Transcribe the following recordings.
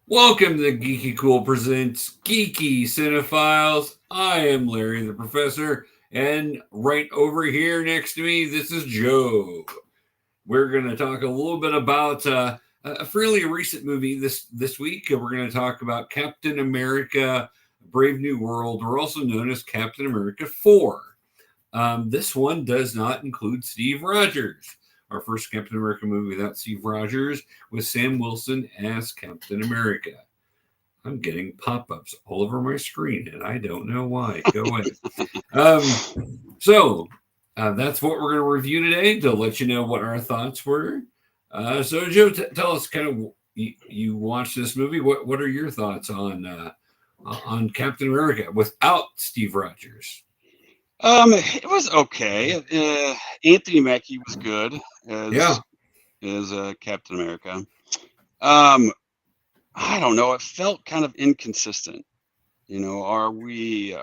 Welcome to GeekyKOOL presents Geeky Cinephiles. I am Larry the Professor, and right over here next to me, this is Joe. We're going to talk a little bit about a fairly recent movie this week. We're going to talk about Captain America: Brave New World, or also known as Captain America 4. This one does not include Steve Rogers. Our first Captain America movie without Steve Rogers with Sam Wilson as Captain America. I'm getting pop-ups all over my screen, and I don't know why. Go away. So that's what we're going to review today to let you know what our thoughts were. So, Joe, tell us kind of you watched this movie. What are your thoughts on Captain America without Steve Rogers? It was okay. Anthony Mackie was good as Captain America. I don't know. It felt kind of inconsistent. You know, are we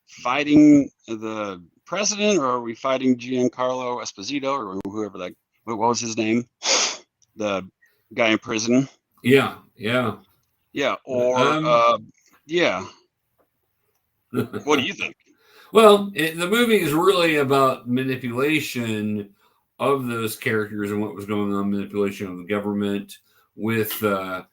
fighting the president, or are we fighting Giancarlo Esposito, or whoever what was his name? The guy in prison. Yeah. Or yeah. What do you think? Well, the movie is really about manipulation of those characters and what was going on, manipulation of the government with a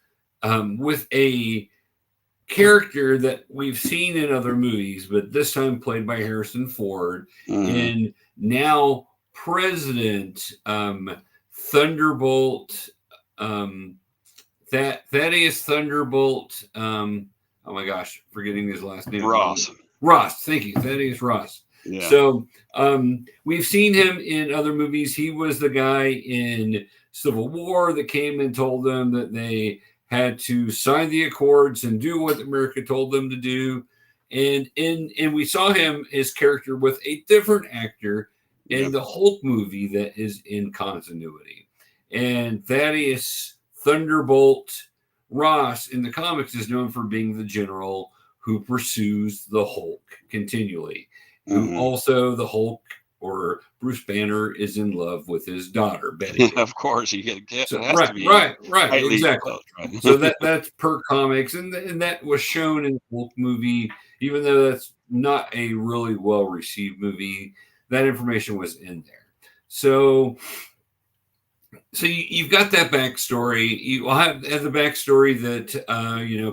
character that we've seen in other movies, but this time played by Harrison Ford, and now President Thunderbolt, Thaddeus Thunderbolt. Oh my gosh, forgetting his last name. Ross, thank you, Thaddeus Ross. Yeah. So we've seen him in other movies. He was the guy in Civil War that came and told them that they had to sign the accords and do what America told them to do. And we saw his character with a different actor in the Hulk movie that is in continuity. And Thaddeus Thunderbolt Ross in the comics is known for being the general who pursues the Hulk continually. Also, the Hulk or Bruce Banner is in love with his daughter, Betty. Of course, you get so, right, exactly. Close, right? So that's per comics, and that was shown in the Hulk movie, even though that's not a really well received movie. That information was in there. So you've got that backstory. You have the backstory that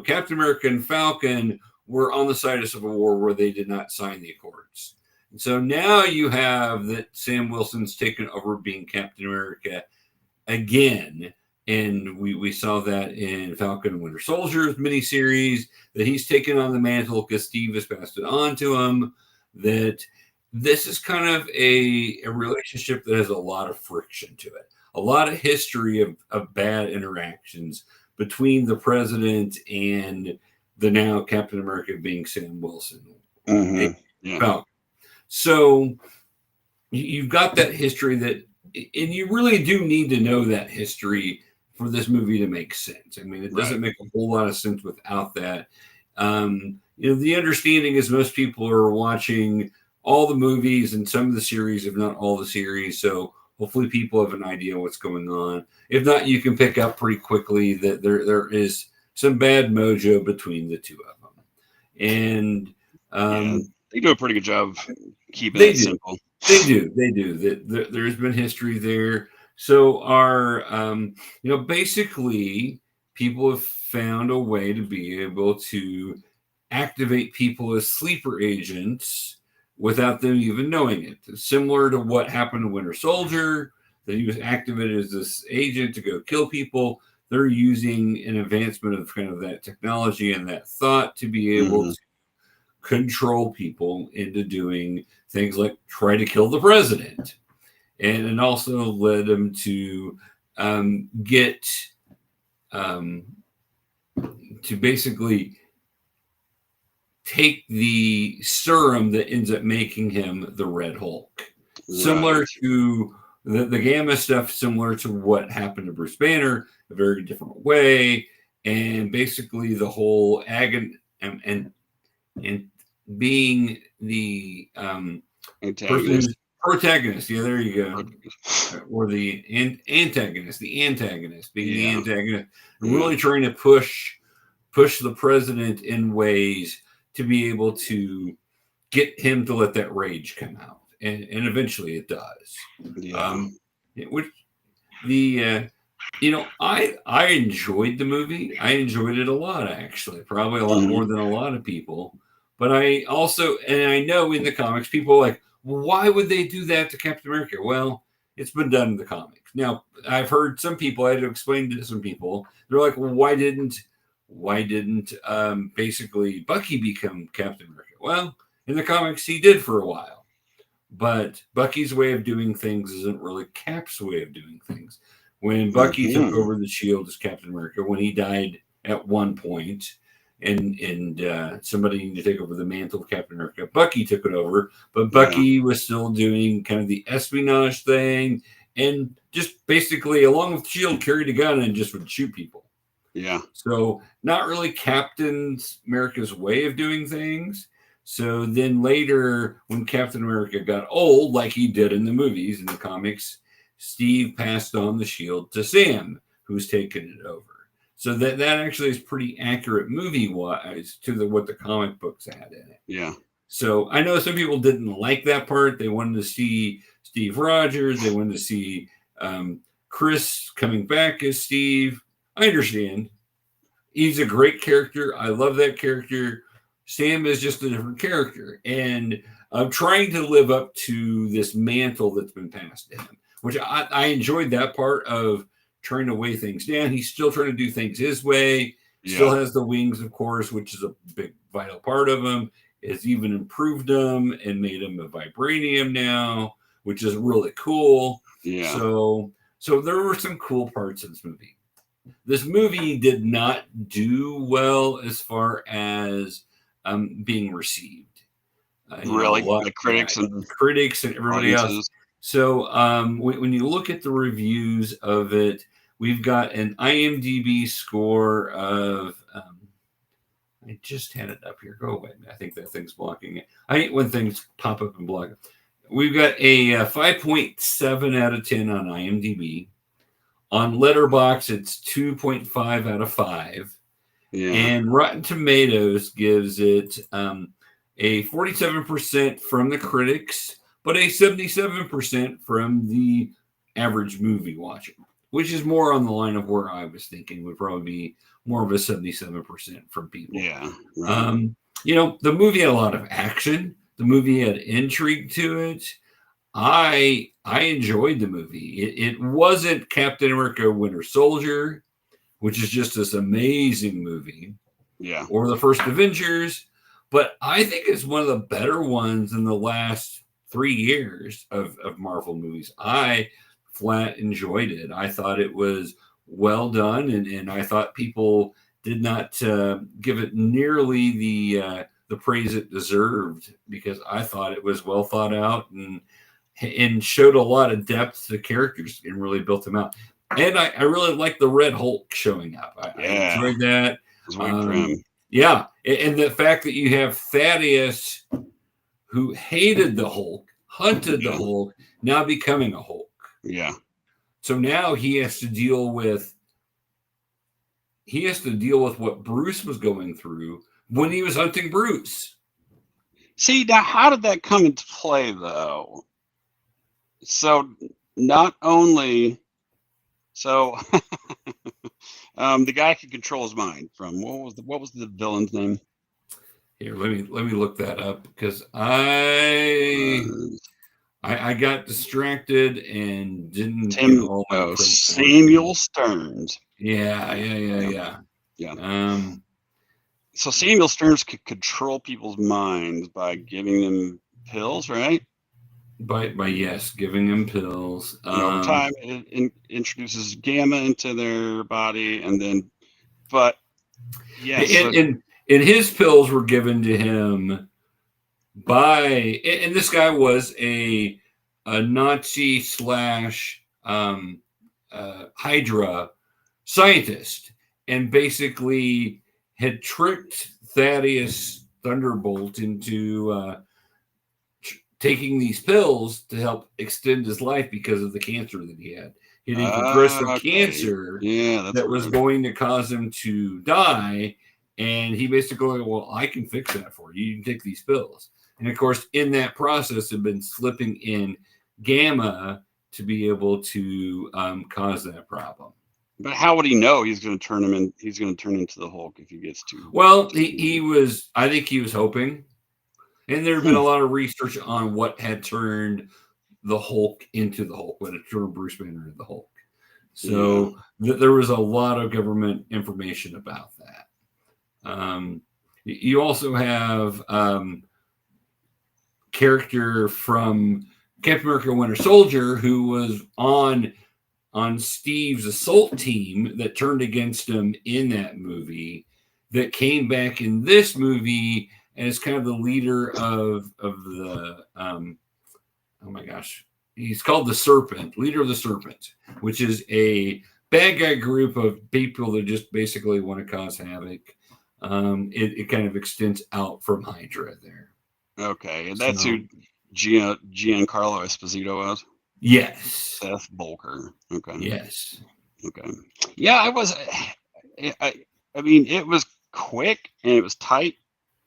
Captain America and Falcon were on the side of Civil War where they did not sign the accords. And so now you have that Sam Wilson's taken over being Captain America again. And we saw that in Falcon and Winter Soldier's miniseries, that he's taken on the mantle because Steve has passed it on to him. That this is kind of a relationship that has a lot of friction to it. A lot of history of bad interactions between the president and the now Captain America being Sam Wilson. Falcon. So you've got that history and you really do need to know that history for this movie to make sense. I mean, it doesn't make a whole lot of sense without that. The understanding is most people are watching all the movies and some of the series, if not all the series. So hopefully people have an idea what's going on. If not, you can pick up pretty quickly that there is some bad mojo between the two of them. And they do a pretty good job keeping it simple. They do. There's been history there. So basically people have found a way to be able to activate people as sleeper agents without them even knowing it. Similar to what happened to Winter Soldier, that he was activated as this agent to go kill people. They're using an advancement of kind of that technology and that thought to be able to control people into doing things like try to kill the president. And also led them to get to basically take the serum that ends up making him the Red Hulk. Right. Similar to the gamma stuff, similar to what happened to Bruce Banner, a very different way. And basically the whole and being the protagonist. Yeah, there you go. Or the antagonist. The antagonist being the antagonist. Really trying to push push the president in ways to be able to get him to let that rage come out, and eventually it does. Yeah. Which the I enjoyed the movie. I enjoyed it a lot, actually, probably a lot more than a lot of people. But I also, and I know in the comics, people are like, well, why would they do that to Captain America? Well, it's been done in the comics. Now, I've heard some people, I had to explain to some people, they're like, well, why didn't basically Bucky become Captain America? Well, in the comics, he did for a while. But Bucky's way of doing things isn't really Cap's way of doing things. When Bucky took over the shield as Captain America, when he died at one point, and somebody needed to take over the mantle of Captain America, Bucky took it over. But Bucky was still doing kind of the espionage thing, and just basically, along with Shield, carried a gun and just would shoot people. Yeah. So not really Captain America's way of doing things. So then later, when Captain America got old, like he did in the movies, in the comics, Steve passed on the shield to Sam, who's taken it over. So that actually is pretty accurate movie-wise to what the comic books had in it. Yeah. So I know some people didn't like that part. They wanted to see Steve Rogers. They wanted to see Chris coming back as Steve. I understand. He's a great character. I love that character. Sam is just a different character. And I'm trying to live up to this mantle that's been passed to him, which I enjoyed that part of trying to weigh things down. He's still trying to do things his way. Still has the wings, of course, which is a big vital part of him. Has even improved him and made him a vibranium now, which is really cool. Yeah. So there were some cool parts in this movie. This movie did not do well as far as being received. Really, the critics and everybody else. So when you look at the reviews of it, we've got an IMDb score of. I just had it up here. Go away. I think that thing's blocking it. I hate when things pop up and block it. We've got a 5.7 out of 10 on IMDb. On Letterboxd, it's 2.5 out of 5. Yeah. And Rotten Tomatoes gives it a 47% from the critics, but a 77% from the average movie watcher, which is more on the line of where I was thinking would probably be more of a 77% from people. Yeah. Right. The movie had a lot of action. The movie had intrigue to it. I enjoyed the movie. It wasn't Captain America Winter Soldier, which is just this amazing movie. Yeah. Or the first Avengers. But I think it's one of the better ones in the last 3 years of Marvel movies. I flat enjoyed it. I thought it was well done, and I thought people did not give it nearly the praise it deserved, because I thought it was well thought out and showed a lot of depth to characters and really built them out. And I really liked the Red Hulk showing up. I enjoyed that. It was waiting for him. Yeah, and the fact that you have Thaddeus, who hated the Hulk, hunted the Hulk, now becoming a Hulk. Yeah. So now he has to deal with what Bruce was going through when he was hunting Bruce. See, now how did that come into play, though? So not only the guy could control his mind from what was the villain's name? Here, let me look that up, because I got distracted and didn't get all my Samuel Stearns. Yeah. So Samuel Stearns could control people's minds by giving them pills, right? By giving them pills. And over time, it introduces gamma into their body, and then, but yes, and his pills were given to him by, and this guy was a Nazi / Hydra scientist, and basically had tricked Thaddeus Thunderbolt into taking these pills to help extend his life because of the cancer that he had. He had progressive cancer that was going to cause him to die, And he basically, well, I can fix that for you. You can take these pills. And of course, in that process, had been slipping in gamma to be able to cause that problem. But how would he know he's going to turn him in? He's going to turn into the Hulk if he gets too. Well, he was. I think he was hoping, and there had been a lot of research on what had turned the Hulk into the Hulk, what had turned Bruce Banner into the Hulk. So there was a lot of government information about that. You also have character from Captain America: Winter Soldier who was on Steve's assault team that turned against him in that movie, that came back in this movie as kind of the leader of the oh my gosh, he's called the Serpent, leader of the Serpent, which is a bad guy group of people that just basically want to cause havoc. It kind of extends out from Hydra there. Okay, and that's who Giancarlo Esposito was? Yes. Seth Bulker. Okay. Yes. Okay. Yeah, I mean, it was quick and it was tight.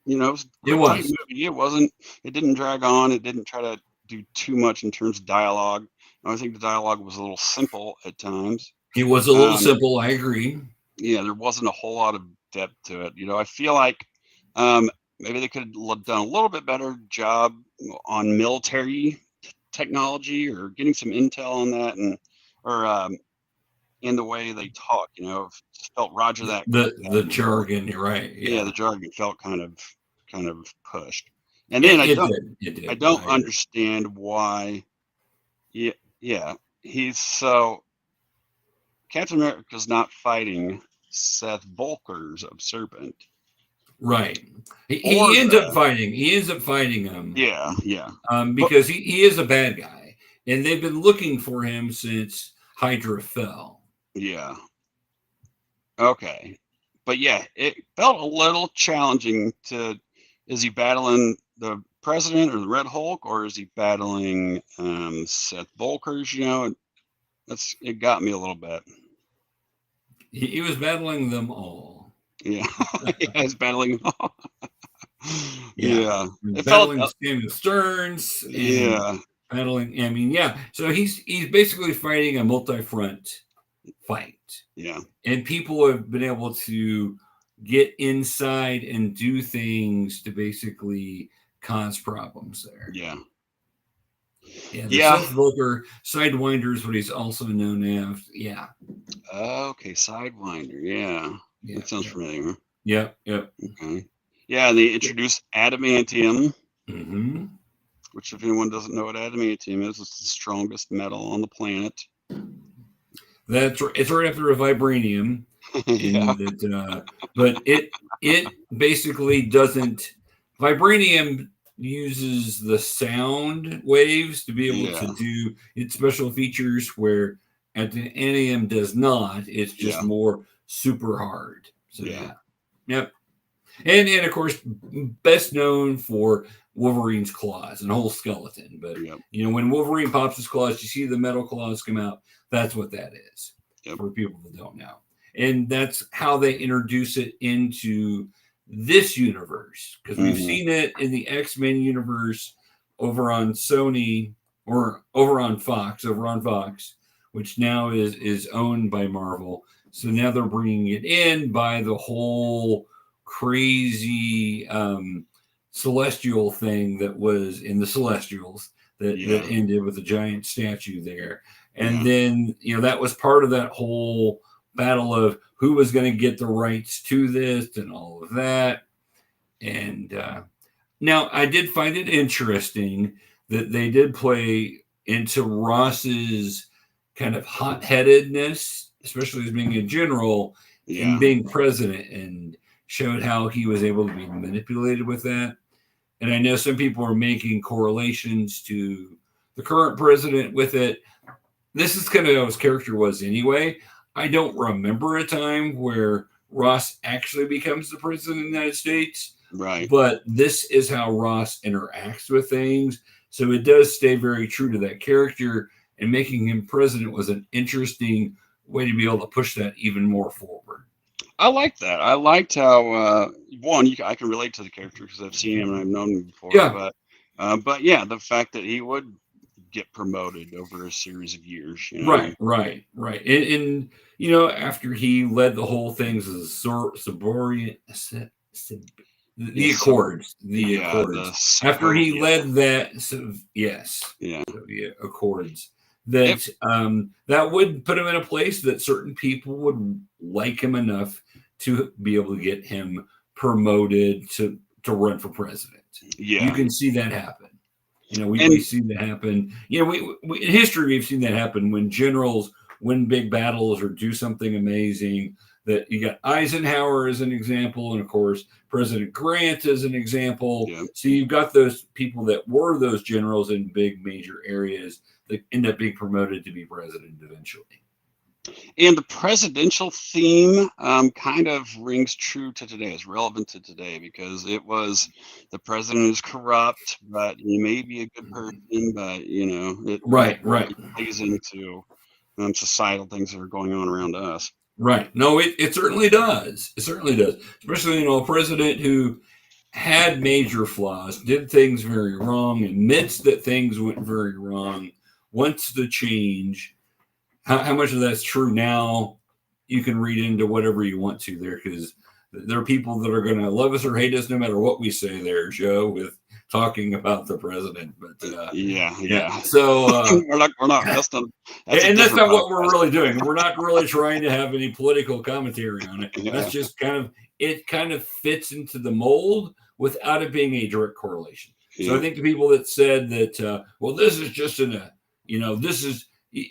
You know, it was a tight movie. It didn't drag on. It didn't try to do too much in terms of dialogue. I think the dialogue was a little simple at times. It was a little simple. I agree. Yeah, there wasn't a whole lot of depth to it. You know, I feel like maybe they could have done a little bit better job on military technology or getting some intel on that, and or in the way they talk. You know, felt Roger that the jargon. You're right. Yeah, the jargon felt kind of pushed. And then I don't understand why. Yeah, he's so Captain America's not fighting Seth Bulker's Serpent. Right. He ends up fighting. He ends up fighting him. Yeah. Because he is a bad guy, and they've been looking for him since Hydra fell. Yeah. Okay. But yeah, it felt a little challenging is he battling the president or the Red Hulk, or is he battling Seth Bulker's? You know, it got me a little bit. He was battling them all. Yeah, he's battling them all. Yeah. It battling Samuel Stearns. Battling. I mean, yeah. So he's basically fighting a multi-front fight. Yeah. And people have been able to get inside and do things to basically cause problems there. Yeah. Seth Bulker, Sidewinder is what he's also known as. Yeah. Okay, Sidewinder. Yeah. That sounds familiar. Yep. Okay. Yeah, and they introduced adamantium. Mm-hmm. Which, if anyone doesn't know what adamantium is, it's the strongest metal on the planet. That's right. It's right after a vibranium. Yeah. But it basically doesn't. Vibranium uses the sound waves to be able to do its special features, where adamantium does not. It's just more super hard. So yep. And of course, best known for Wolverine's claws and whole skeleton. But you know, when Wolverine pops his claws, you see the metal claws come out. That's what that is for people that don't know. And that's how they introduce it into this universe, because we've seen it in the X-Men universe over on Sony, or over on Fox, which now is owned by Marvel. So now they're bringing it in by the whole crazy celestial thing that was in the Celestials that ended with a giant statue there. And then, you know, that was part of that whole battle of who was going to get the rights to this and all of that. And now I did find it interesting that they did play into Ross's kind of hot-headedness, especially as being a general and being president, and showed how he was able to be manipulated with that. And I know some people are making correlations to the current president with it. This is kind of how his character was anyway. I don't remember a time where Ross actually becomes the president of the United States. Right. But this is how Ross interacts with things. So it does stay very true to that character, and making him president was an interesting way to be able to push that even more forward. I like that. I liked how one, I can relate to the character because I've seen him and I've known him before. Yeah. But yeah, the fact that he would get promoted over a series of years, you know. Right. And after he led the whole things as subordinate, the Accords, the Accords. After he led that, Soviet Accords, that that would put him in a place that certain people would like him enough to be able to get him promoted to run for president. Yeah, you can see that happen. We see that happen. We in history we've seen that happen when generals win big battles or do something amazing. That you got Eisenhower as an example, and of course President Grant as an example. Yep. So you've got those people that were those generals in big major areas that end up being promoted to be president eventually. And the presidential theme kind of rings true to today, is relevant to today, because it was the president is corrupt, but he may be a good person, but it Right. plays into societal things that are going on around us. Right. No, it certainly does. It certainly does. Especially, a president who had major flaws, did things very wrong, admits that things went very wrong, wants to change. How much of that's true now, you can read into whatever you want to there, because there are people that are going to love us or hate us no matter what we say there, Joe, with talking about the president. But yeah. So we're not. That's not what we're really doing. We're not really trying to have any political commentary on it. Yeah. That's just it kind of fits into the mold without it being a direct correlation. Yeah. So I think the people that said that, this is just this is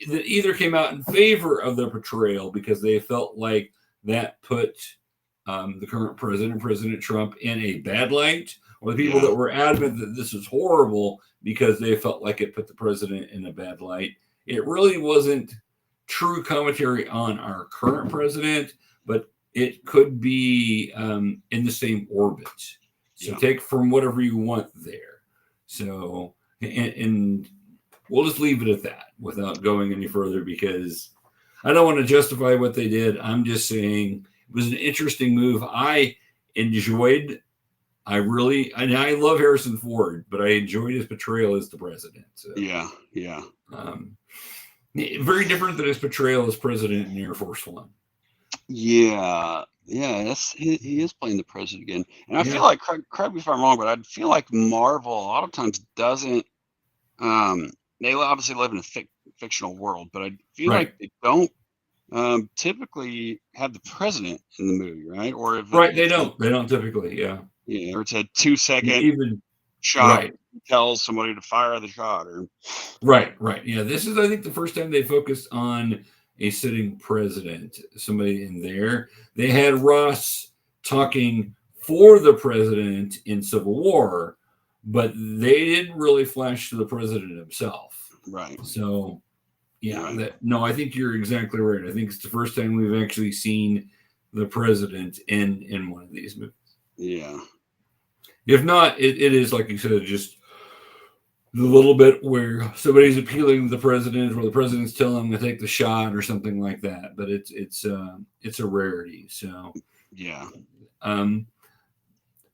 that either came out in favor of the portrayal because they felt like that put the current president, President Trump, in a bad light, or the people that were adamant that this is horrible because they felt like it put the president in a bad light. It really wasn't true commentary on our current president, but it could be in the same orbit. So take from whatever you want there. So, and we'll just leave it at that without going any further, because I don't want to justify what they did. I'm just saying it was an interesting move. I enjoyed. I love Harrison Ford, but I enjoyed his portrayal as the president. So, yeah. Very different than his portrayal as president in Air Force One. Yeah. He is playing the president again, and I feel like, correct me if I'm wrong, but I feel like Marvel a lot of times doesn't. They obviously live in a fictional world, but I feel like they don't typically have the president in the movie, right? Or if they don't typically, or it's a 2-second shot tells somebody to fire the shot, or right. Yeah, this is, I think, the first time they focused on a sitting president, somebody in there. They had Ross talking for the president in Civil War, but they didn't really flash to the president himself. Right. So, I think you're exactly right. I think it's the first time we've actually seen the president in one of these movies. Yeah. If not, it is, like you said, just the little bit where somebody's appealing to the president, or the president's telling him to take the shot or something like that. But it's a rarity. So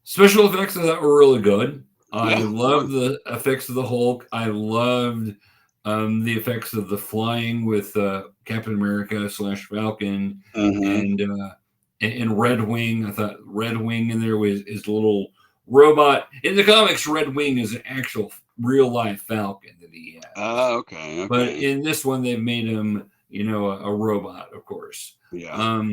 special effects I thought were really good. I loved the effects of the Hulk. I loved the effects of the flying with Captain America / Falcon and Red Wing. I thought Red Wing in there is a little robot. In the comics, Red Wing is an actual real life Falcon that he has. Okay. But in this one, they've made him, a robot, of course. Yeah.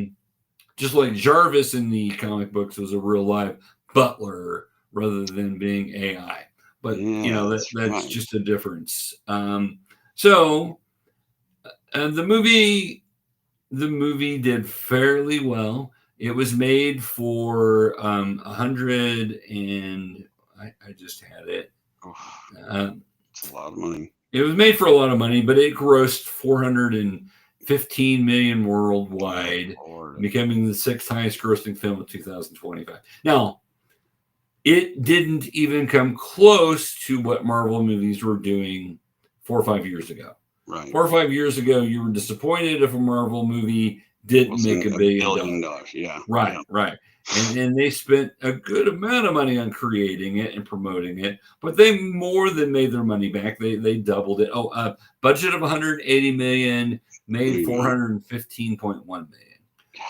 Just like Jarvis in the comic books was a real life butler rather than being AI. But that's just a difference. So the movie did fairly well. It was made for 100 and I just had it. It's a lot of money. It was made for a lot of money, but it grossed 415 million worldwide, becoming the 6th highest grossing film of 2025. Now, it didn't even come close to what Marvel movies were doing 4 or 5 years ago. Right. 4 or 5 years ago, you were disappointed if a Marvel movie didn't make $1 billion. Yeah. Right, Yeah. right. And they spent a good amount of money on creating it and promoting it, but they more than made their money back. They doubled it. Budget of 180 million, made 415.1 million.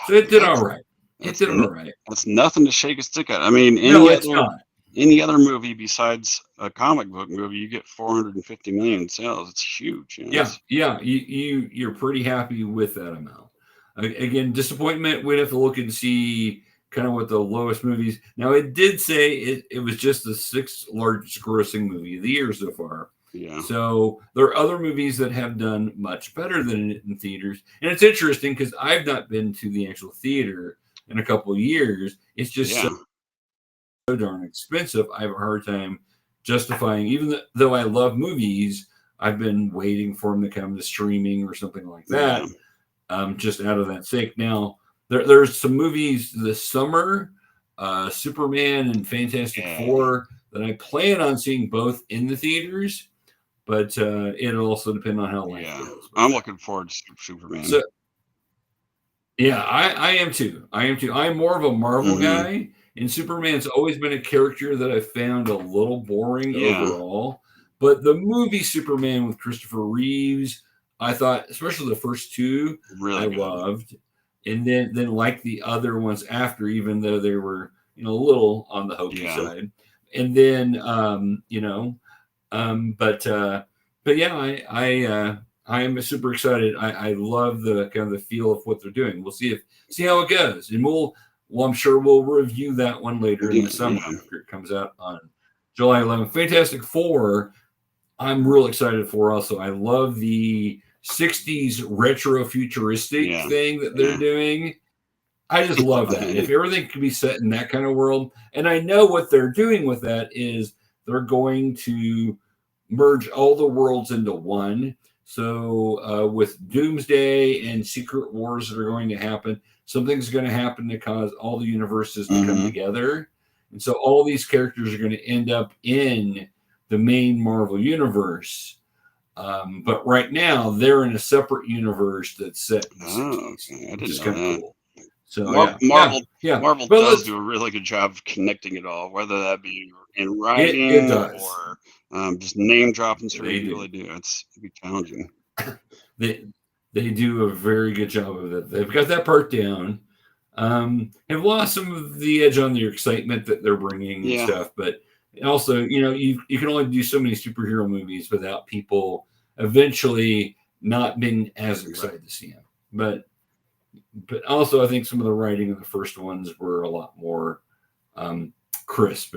So it did all right. It did all right. That's nothing to shake a stick at. I mean, No, it's not. Any other movie besides a comic book movie, you get 450 million sales. It's huge. You know, yeah. You're pretty happy with that amount. Again, disappointment. We'd have to look and see kind of what the lowest movies. Now, it did say it was just the 6th largest grossing movie of the year so far. Yeah. So there are other movies that have done much better than it in theaters. And it's interesting because I've not been to the actual theater in a couple of years. It's just so darn expensive. I have a hard time justifying, even though I love movies, I've been waiting for them to come to streaming or something like that. Just out of that sake. Now, there's some movies this summer, Superman and Fantastic Four, that I plan on seeing both in the theaters, but it'll also depend on how life goes. I'm looking forward to Superman. So, yeah, I am too. I'm more of a Marvel guy, and Superman's always been a character that I found a little boring overall. But the movie Superman with Christopher Reeves, I thought, especially the first two, I loved. And then like the other ones after, even though they were, a little on the hokey side. And then, but yeah, I am super excited. I love the kind of the feel of what they're doing. We'll see how it goes. And I'm sure we'll review that one later in the summer after it comes out on July 11th. Fantastic Four, I'm real excited for also. I love the 60s retro futuristic thing that they're doing. I just love that. If everything could be set in that kind of world, and I know what they're doing with that is they're going to merge all the worlds into one. So with Doomsday and Secret Wars that are going to happen, something's going to happen to cause all the universes to come together. And so all these characters are going to end up in the main Marvel universe. But right now they're in a separate universe that's set in the 60s, which is kind of cool. So Marvel does do a really good job of connecting it all, whether that be in writing or just name dropping. They really do. It'd be challenging. They do a very good job of it. They've got that part down. Have lost some of the edge on their excitement that they're bringing and stuff, but also, you can only do so many superhero movies without people eventually not being as excited to see them. But also, I think some of the writing of the first ones were a lot more crisp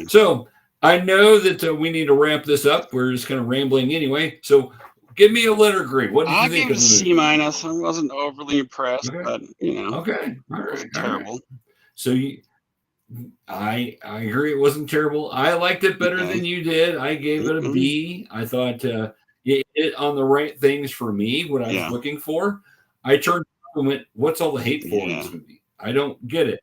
So I know that we need to wrap this up. We're just kind of rambling anyway. So give me a letter grade. What did you think? I gave it a C-. I wasn't overly impressed, but okay, all right, wasn't terrible. Right. So I agree, it wasn't terrible. I liked it better than you did. I gave it a B. I thought it hit on the right things for me, what I was looking for. I turned and went, "What's all the hate for in this movie? I don't get it."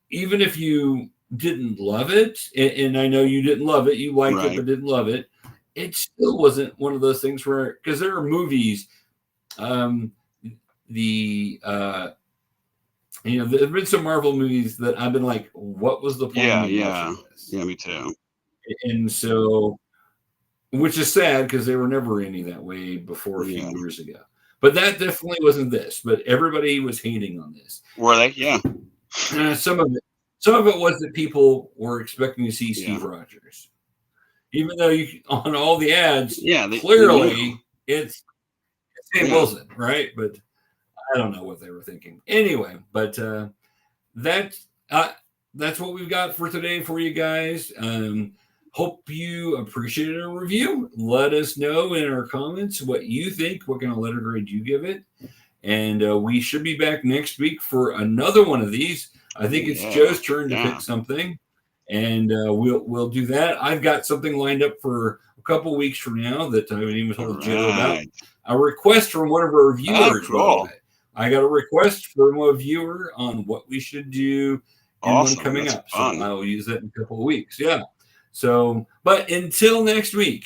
Even if you didn't love it, and I know you didn't love it, you liked it but didn't love it. It still wasn't one of those things where, because there are movies, there have been some Marvel movies that I've been like, what was the point of watching this? Yeah, me too. And so, which is sad because they were never any that way before a few years ago. But that definitely wasn't this. But everybody was hating on this. Were they? Yeah. Some of it was that people were expecting to see Steve Rogers. Even though on all the ads, clearly it's Sam Wilson, right? But I don't know what they were thinking. Anyway, but that's what we've got for today for you guys. Hope you appreciated our review. Let us know in our comments what you think, what kind of letter grade you give it. And we should be back next week for another one of these. I think it's Joe's turn to pick something. And we'll do that. I've got something lined up for a couple weeks from now that I haven't even told Joe about. A request from one of our viewers. Cool. I got a request from a viewer on what we should do in one coming up. So I'll use that in a couple of weeks. Yeah. So, but until next week,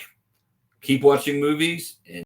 keep watching movies and